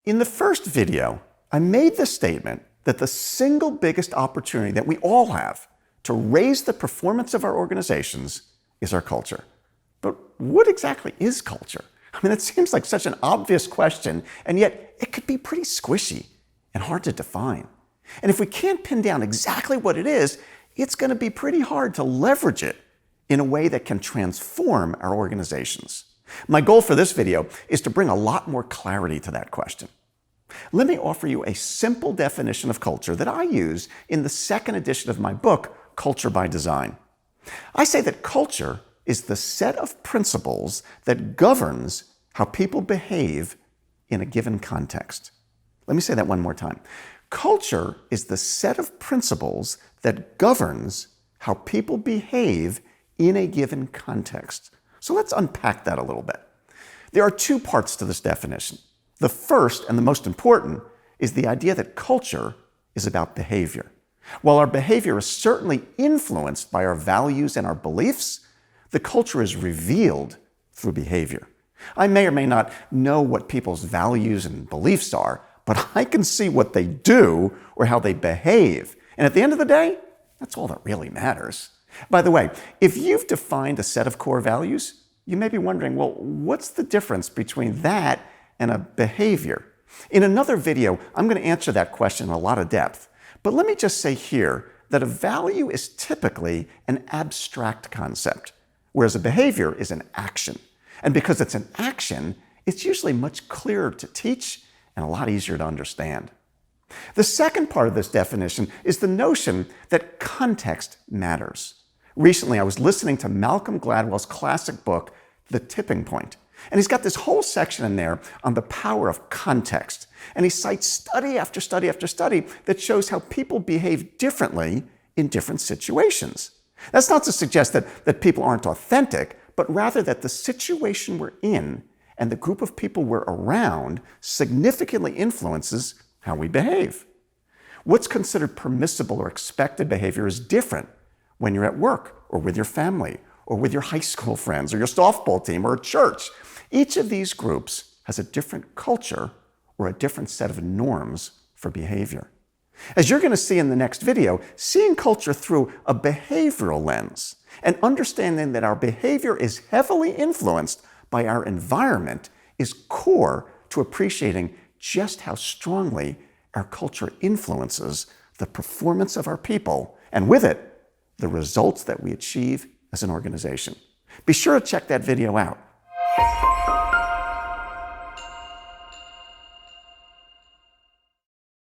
In the first video, I made the statement that the single biggest opportunity that we all have to raise the performance of our organizations is our culture. But what exactly is culture? I mean, it seems like such an obvious question, and yet it could be pretty squishy and hard to define. And if we can't pin down exactly what it is, it's going to be pretty hard to leverage it in a way that can transform our organizations. My goal for this video is to bring a lot more clarity to that question. Let me offer you a simple definition of culture that I use in the second edition of my book, Culture by Design. I say that culture is the set of principles that governs how people behave in a given context. Let me say that one more time. Culture is the set of principles that governs how people behave in a given context. So let's unpack that a little bit. There are two parts to this definition. The first and the most important is the idea that culture is about behavior. While our behavior is certainly influenced by our values and our beliefs, the culture is revealed through behavior. I may or may not know what people's values and beliefs are, but I can see what they do or how they behave. And at the end of the day, that's all that really matters. By the way, if you've defined a set of core values, you may be wondering, well, what's the difference between that and a behavior? In another video, I'm going to answer that question in a lot of depth. But let me just say here that a value is typically an abstract concept, whereas a behavior is an action. And because it's an action, it's usually much clearer to teach and a lot easier to understand. The second part of this definition is the notion that context matters. Recently, I was listening to Malcolm Gladwell's classic book, The Tipping Point. And he's got this whole section in there on the power of context. And he cites study after study after study that shows how people behave differently in different situations. That's not to suggest that people aren't authentic, but rather that the situation we're in and the group of people we're around significantly influences how we behave. What's considered permissible or expected behavior is different when you're at work or with your family or with your high school friends or your softball team or a church. Each of these groups has a different culture or a different set of norms for behavior. As you're going to see in the next video, seeing culture through a behavioral lens and understanding that our behavior is heavily influenced by our environment is core to appreciating just how strongly our culture influences the performance of our people, and with it, the results that we achieve as an organization. Be sure to check that video out.